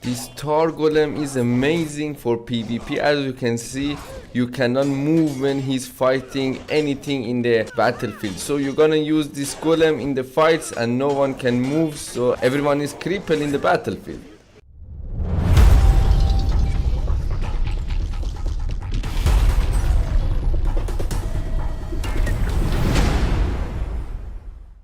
This Tar Golem is amazing for PvP. As you can see, you cannot move when he's fighting anything in the battlefield. So you're gonna use this golem in the fights and no one can move, so everyone is crippled in the battlefield.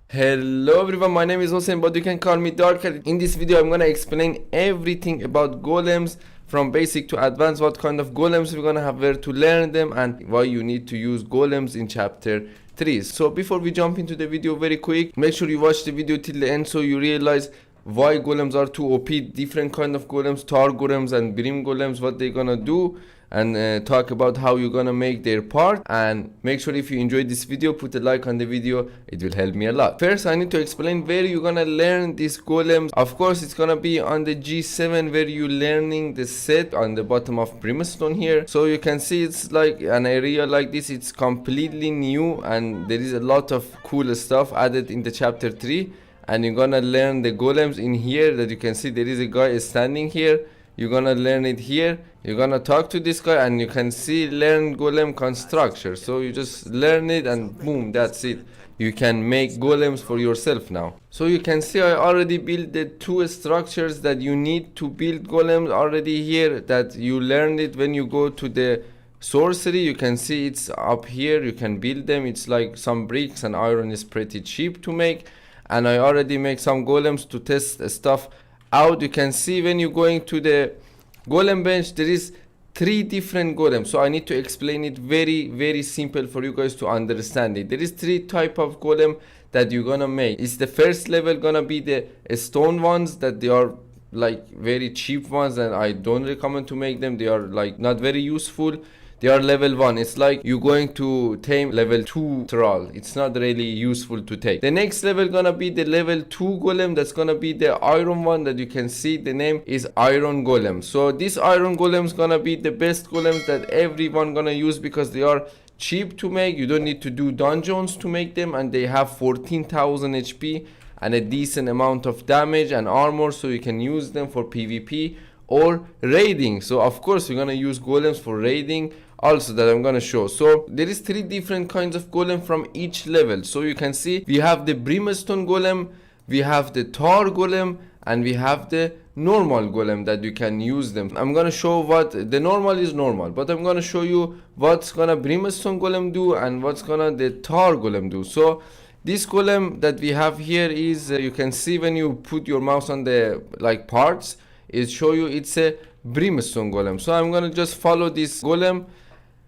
Hello everyone, my name is Hossein, but you can call me Darker. In this video I'm gonna explain everything about golems from basic to advanced, what kind of golems we're gonna have, where to learn them, and why you need to use golems in chapter 3. So before we jump into the video, very quick, make sure you watch the video till the end so you realize why golems are too OP, different kind of golems, tar golems and brim golems, what they're gonna do, and talk about how you're gonna make their part. And make sure if you enjoyed this video, put a like on the video, it will help me a lot. First I need to explain where you're gonna learn these golems. Of course it's gonna be on the G7 where you're learning the set on the bottom of brimstone here. So you can see it's like an area like this, it's completely new and there is a lot of cool stuff added in the chapter 3. And you're gonna learn the golems in here, that you can see there is a guy standing here. You're gonna learn it here. You're gonna talk to this guy and you can see learn golem construction. So you just learn it and boom, that's it. You can make golems for yourself now. So you can see I already built the 2 structures that you need to build golems already here, that you learned it when you go to the sorcery. You can see it's up here, you can build them. It's like some bricks and iron is pretty cheap to make. And I already make some golems to test stuff out. You can see when you're going to the golem bench, there is 3 different golems. So I need to explain it very simple for you guys to understand it. There is 3 type of golem that you're gonna make. It's the first level gonna be the stone ones, that they are like very cheap ones and I don't recommend to make them. They are like not very useful. They are level 1. It's like you're going to tame level 2 troll. It's not really useful to take. The next level gonna be the level 2 golem. That's gonna be the iron one, that you can see the name is iron golem. So this iron golem is gonna be the best golems that everyone gonna use because they are cheap to make. You don't need to do dungeons to make them, and they have 14,000 HP and a decent amount of damage and armor, so you can use them for PvP or raiding. So of course we're gonna use golems for raiding also, that I'm gonna show. So there is 3 different kinds of golem from each level. So you can see we have the brimstone golem, we have the tar golem, and we have the normal golem that you can use them. I'm gonna show what the normal is normal, but I'm gonna show you what's gonna brimstone golem do and what's gonna the tar golem do. So this golem that we have here is you can see when you put your mouse on the like parts, it show you it's a brimstone golem. So I'm gonna just follow this golem.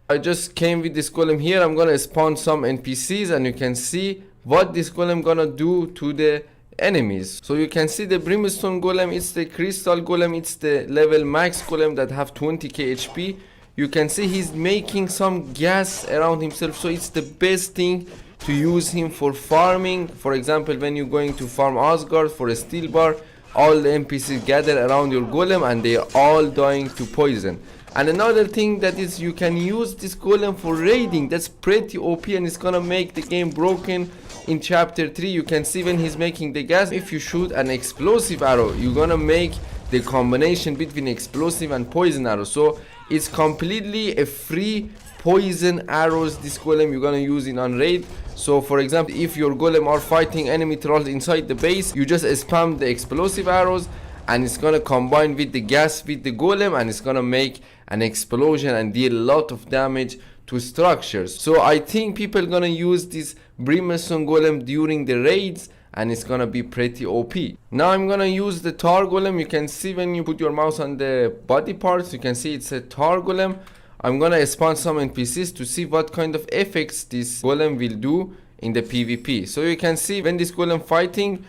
I just came with this golem here. I'm gonna spawn some NPCs and you can see what this golem gonna do to the enemies. So you can see the brimstone golem, it's the crystal golem, it's the level max golem that have 20k HP. You can see he's making some gas around himself, so it's the best thing to use him for farming. For example, when you're going to farm Asgard for a steel bar, all the NPCs gather around your golem and they are all dying to poison. And another thing that is, you can use this golem for raiding. That's pretty OP and it's gonna make the game broken in chapter 3. You can see when he's making the gas, if you shoot an explosive arrow, you're gonna make the combination between explosive and poison arrow. So it's completely a free poison arrows this golem you're gonna use in on raid. So for example, if your golem are fighting enemy trolls inside the base, you just spam the explosive arrows and it's gonna combine with the gas with the golem and it's gonna make an explosion and deal a lot of damage to structures. So I think people gonna use this brimstone golem during the raids and it's gonna be pretty OP. Now I'm gonna use the tar golem. You can see when you put your mouse on the body parts, you can see it's a tar golem. I'm gonna spawn some NPCs to see what kind of effects this golem will do in the PvP. So you can see when this golem fighting,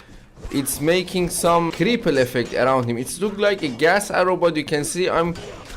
it's making some cripple effect around him. It's look like a gas arrow, but you can see I'm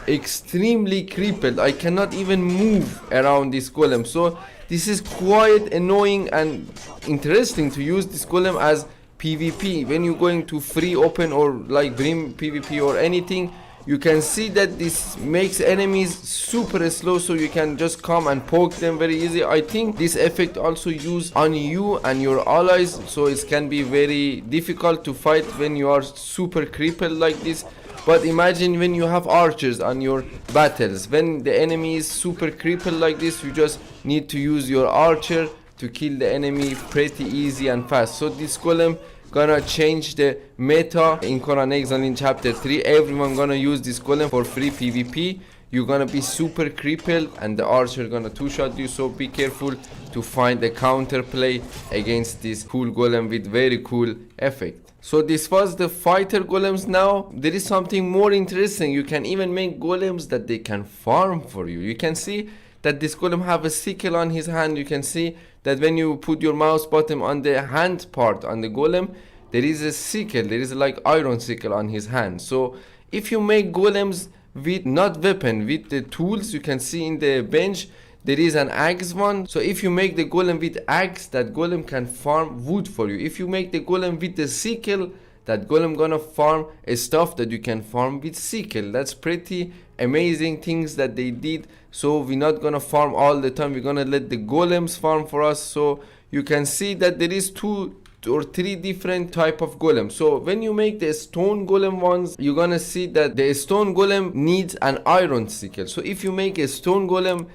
extremely crippled. I cannot even move around this golem. So this is quite annoying and interesting to use this golem as PvP. When you're going to free open or like brim PvP or anything, you can see that this makes enemies super slow, so you can just come and poke them very easy. I think this effect also used on you and your allies, so it can be very difficult to fight when you are super crippled like this. But imagine when you have archers on your battles, when the enemy is super crippled like this, you just need to use your archer to kill the enemy pretty easy and fast. So this golem gonna change the meta in Conan Exiles in chapter 3. Everyone gonna use this golem for free PvP. You're gonna be super crippled and the archer gonna two-shot you, so be careful to find a counter play against this cool golem with very cool effect. So this was the fighter golems. Now there is something more interesting. You can even make golems that they can farm for you. You can see that this golem have a sickle on his hand. You can see that when you put your mouse button on the hand part on the golem, there is a sickle, there is like iron sickle on his hand. So if you make golems with not weapon, with the tools, you can see in the bench there is an axe one. So if you make the golem with axe, that golem can farm wood for you. If you make the golem with the sickle, that golem gonna farm stuff that you can farm with sickle. That's pretty amazing things that they did. So we're not gonna farm all the time, we're gonna let the golems farm for us. So you can see that there is 2 or 3 different type of golem. So when you make the stone golem ones, you're gonna see that the stone golem needs an iron sickle. So if you make a stone golem,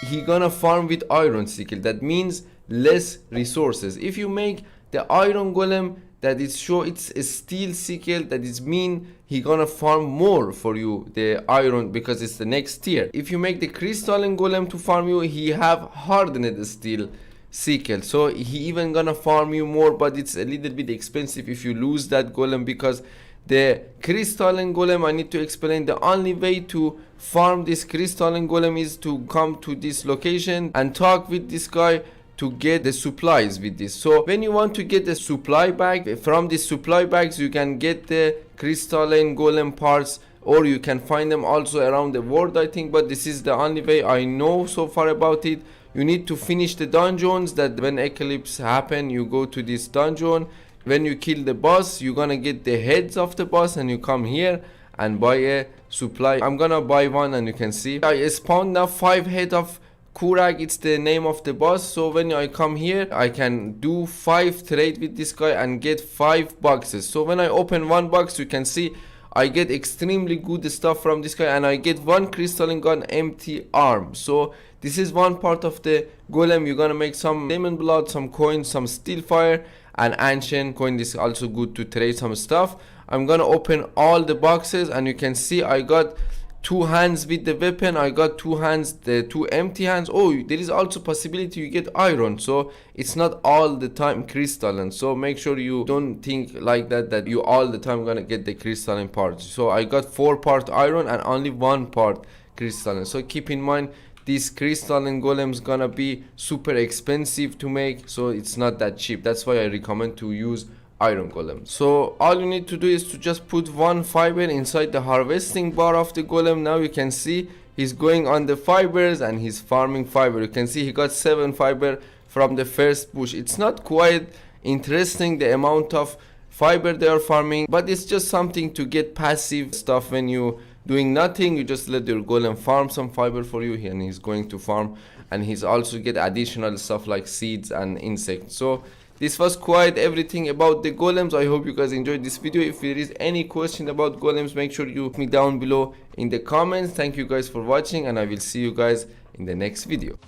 he gonna farm with iron sickle. That means less resources. If you make the iron golem, that is show it's a steel sickle, that is mean he gonna farm more for you the iron, because it's the next tier. If you make the crystalline golem to farm you, he have hardened steel sickle, so he even gonna farm you more, but it's a little bit expensive if you lose that golem, because the crystalline golem, I need to explain, the only way to farm this crystalline golem is to come to this location and talk with this guy to get the supplies with this. So when you want to get the supply bag, from the supply bags you can get the crystalline golem parts, or you can find them also around the world, I think, but this is the only way I know so far about it. You need to finish the dungeons, that when eclipse happen, you go to this dungeon. When you kill the boss, you're gonna get the heads of the boss, and you come here and buy a supply. I'm gonna buy one, and you can see I spawned now 5 head of Kurag, it's the name of the boss. So when I come here, I can do 5 trade with this guy and get 5 boxes. So when I open 1 box, you can see I get extremely good stuff from this guy, and I get 1 crystalline gun, empty arm. So this is one part of the golem. You're gonna make some demon blood, some coins, some steel fire, and ancient coin. This is also good to trade some stuff. I'm gonna open all the boxes, and you can see I got 2 hands with the weapon, I got 2 hands, the 2 empty hands. Oh, there is also possibility you get iron, so it's not all the time crystalline. So make sure you don't think like that you all the time gonna get the crystalline part. So I got 4 part iron and only 1 part crystalline. So keep in mind, this crystalline golems gonna be super expensive to make, so it's not that cheap. That's why I recommend to use iron golem. So all you need to do is to just put 1 fiber inside the harvesting bar of the golem. Now you can see he's going on the fibers and he's farming fiber. You can see he got 7 fiber from the first bush. It's not quite interesting the amount of fiber they are farming, but it's just something to get passive stuff. When you doing nothing, you just let your golem farm some fiber for you, and he's going to farm, and he's also get additional stuff like seeds and insects. So this was quite everything about the golems. I hope you guys enjoyed this video. If there is any question about golems, make sure you put me down below in the comments. Thank you guys for watching, and I will see you guys in the next video.